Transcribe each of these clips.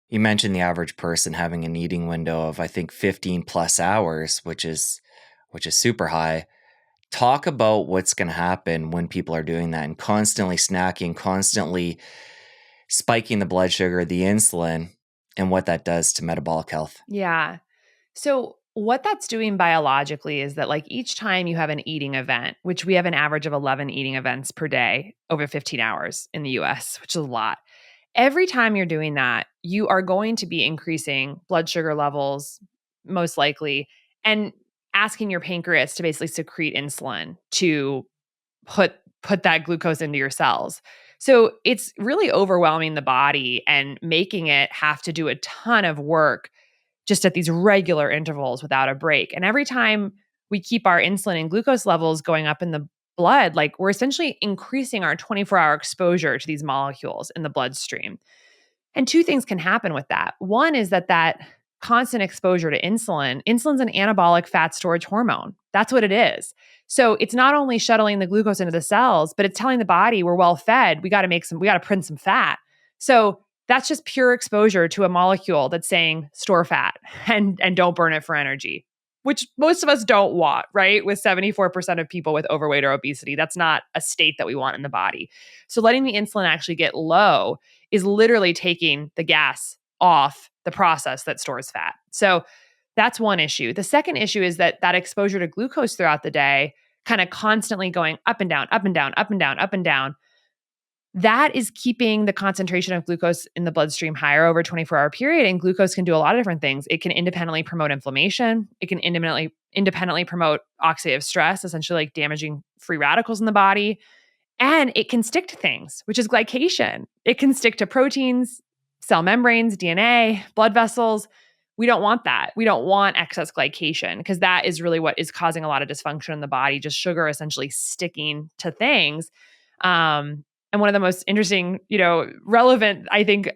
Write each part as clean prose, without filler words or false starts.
You mentioned the average person having an eating window of, I think, 15 plus hours, which is super high. Talk about what's going to happen when people are doing that and constantly snacking, constantly spiking the blood sugar, the insulin, and what that does to metabolic health. Yeah. So what that's doing biologically is that like each time you have an eating event, which we have an average of 11 eating events per day over 15 hours in the US, which is a lot. Every time you're doing that, you are going to be increasing blood sugar levels, most likely, and asking your pancreas to basically secrete insulin to put that glucose into your cells. So it's really overwhelming the body and making it have to do a ton of work just at these regular intervals without a break. And every time we keep our insulin and glucose levels going up in the blood, like we're essentially increasing our 24-hour exposure to these molecules in the bloodstream. And two things can happen with that. One is that constant exposure to insulin's an anabolic fat storage hormone. That's what it is. So it's not only shuttling the glucose into the cells, but it's telling the body we're well fed. We got to print some fat. So that's just pure exposure to a molecule that's saying store fat and don't burn it for energy, which most of us don't want, right? With 74% of people with overweight or obesity, that's not a state that we want in the body. So letting the insulin actually get low is literally taking the gas off the process that stores fat. So that's one issue. The second issue is that exposure to glucose throughout the day, kind of constantly going up and down, up and down, up and down, up and down, that is keeping the concentration of glucose in the bloodstream higher over a 24-hour period. And glucose can do a lot of different things. It can independently promote inflammation. It can independently promote oxidative stress, essentially like damaging free radicals in the body. And it can stick to things, which is glycation. It can stick to proteins, cell membranes, DNA, blood vessels. We don't want that. We don't want excess glycation because that is really what is causing a lot of dysfunction in the body, just sugar essentially sticking to things. And one of the most interesting, relevant, I think,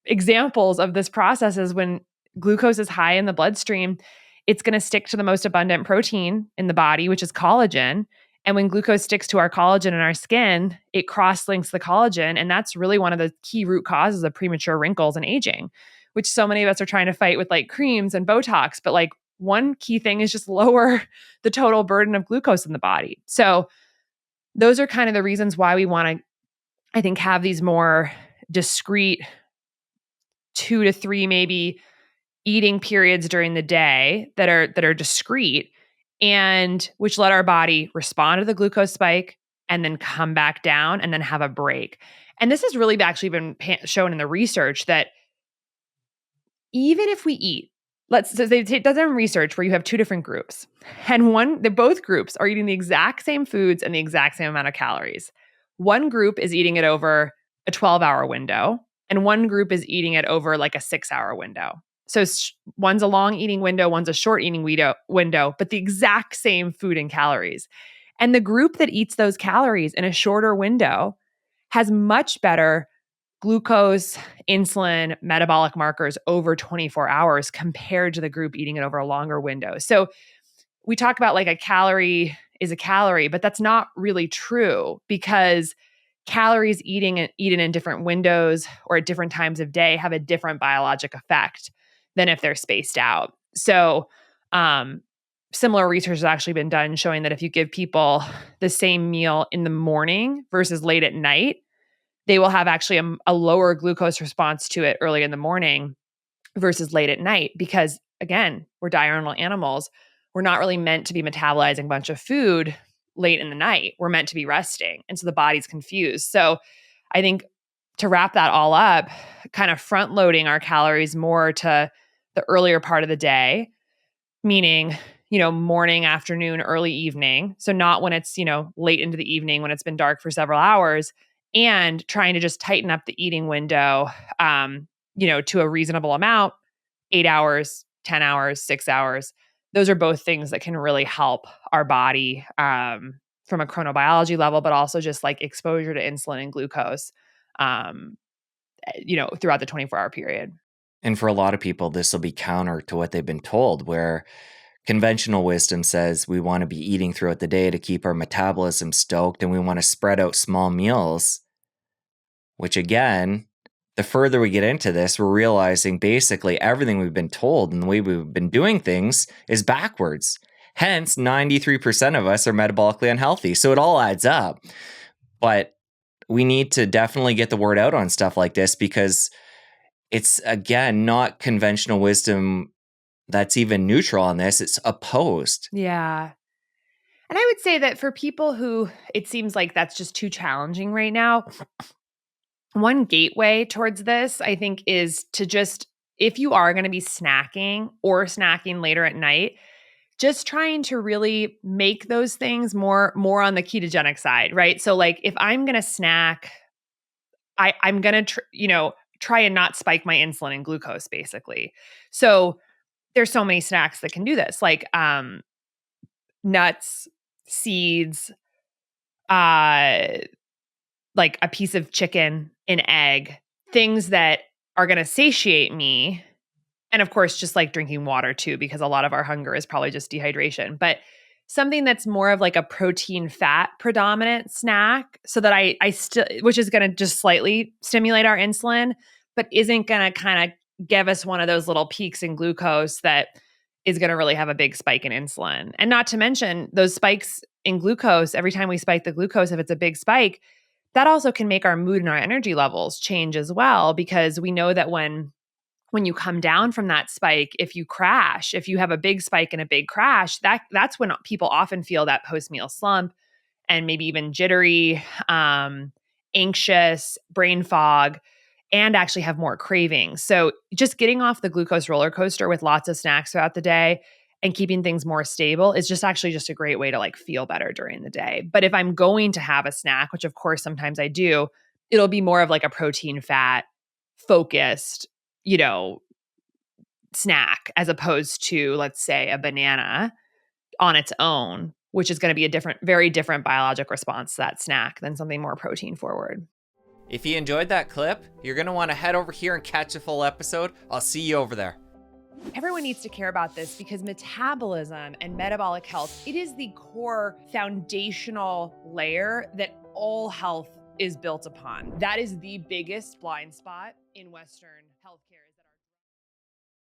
examples of this process is when glucose is high in the bloodstream, it's going to stick to the most abundant protein in the body, which is collagen. And when glucose sticks to our collagen in our skin, it cross-links the collagen. And that's really one of the key root causes of premature wrinkles and aging, which so many of us are trying to fight with like creams and Botox. But like one key thing is just lower the total burden of glucose in the body. So those are kind of the reasons why we want to, I think, have these more discrete 2 to 3 maybe eating periods during the day that are discrete and which let our body respond to the glucose spike and then come back down and then have a break. And this has really actually been shown in the research that even if we eat, they've done research where you have two different groups and both groups are eating the exact same foods and the exact same amount of calories. One group is eating it over a 12-hour window and one group is eating it over like a 6-hour window. So one's a long eating window, one's a short eating window, but the exact same food and calories. And the group that eats those calories in a shorter window has much better glucose, insulin, metabolic markers over 24 hours compared to the group eating it over a longer window. So we talk about like a calorie is a calorie, but that's not really true because calories eaten in different windows or at different times of day have a different biologic effect than if they're spaced out. So similar research has actually been done showing that if you give people the same meal in the morning versus late at night, they will have actually a lower glucose response to it early in the morning versus late at night because, again, we're diurnal animals. We're not really meant to be metabolizing a bunch of food late in the night. We're meant to be resting. And so the body's confused. So I think to wrap that all up, kind of front loading our calories more to the earlier part of the day, meaning, morning, afternoon, early evening. So not when it's, late into the evening when it's been dark for several hours, and trying to just tighten up the eating window, to a reasonable amount, 8 hours, 10 hours, 6 hours. Those are both things that can really help our body from a chronobiology level, but also just like exposure to insulin and glucose, throughout the 24-hour period. And for a lot of people, this will be counter to what they've been told, where conventional wisdom says we want to be eating throughout the day to keep our metabolism stoked and we want to spread out small meals, which again, the further we get into this, we're realizing basically everything we've been told and the way we've been doing things is backwards. Hence, 93% of us are metabolically unhealthy. So it all adds up. But we need to definitely get the word out on stuff like this, because it's, again, not conventional wisdom that's even neutral on this. It's opposed. Yeah. And I would say that for people who it seems like that's just too challenging right now, one gateway towards this, I think, is to just, if you are going to be snacking or snacking later at night, just trying to really make those things more on the ketogenic side, right? So like if I'm going to snack, I'm going to, try and not spike my insulin and glucose basically. So there's so many snacks that can do this, like nuts, seeds, like a piece of chicken, an egg, things that are going to satiate me. And of course, just like drinking water too, because a lot of our hunger is probably just dehydration. But something that's more of like a protein fat predominant snack, so that I still, which is going to just slightly stimulate our insulin, but isn't going to kind of give us one of those little peaks in glucose that is going to really have a big spike in insulin. And not to mention those spikes in glucose, every time we spike the glucose, if it's a big spike, that also can make our mood and our energy levels change as well, because we know that when you come down from that spike, if you crash, if you have a big spike and a big crash, that's when people often feel that post-meal slump and maybe even jittery, anxious, brain fog, and actually have more cravings. So just getting off the glucose roller coaster with lots of snacks throughout the day and keeping things more stable is just a great way to like feel better during the day. But if I'm going to have a snack, which of course sometimes I do, it'll be more of like a protein fat focused, snack, as opposed to, let's say, a banana on its own, which is going to be a very different biologic response to that snack than something more protein forward. If you enjoyed that clip, you're going to want to head over here and catch a full episode. I'll see you over there. Everyone needs to care about this because metabolism and metabolic health, it is the core foundational layer that all health is built upon. That is the biggest blind spot in Western healthcare.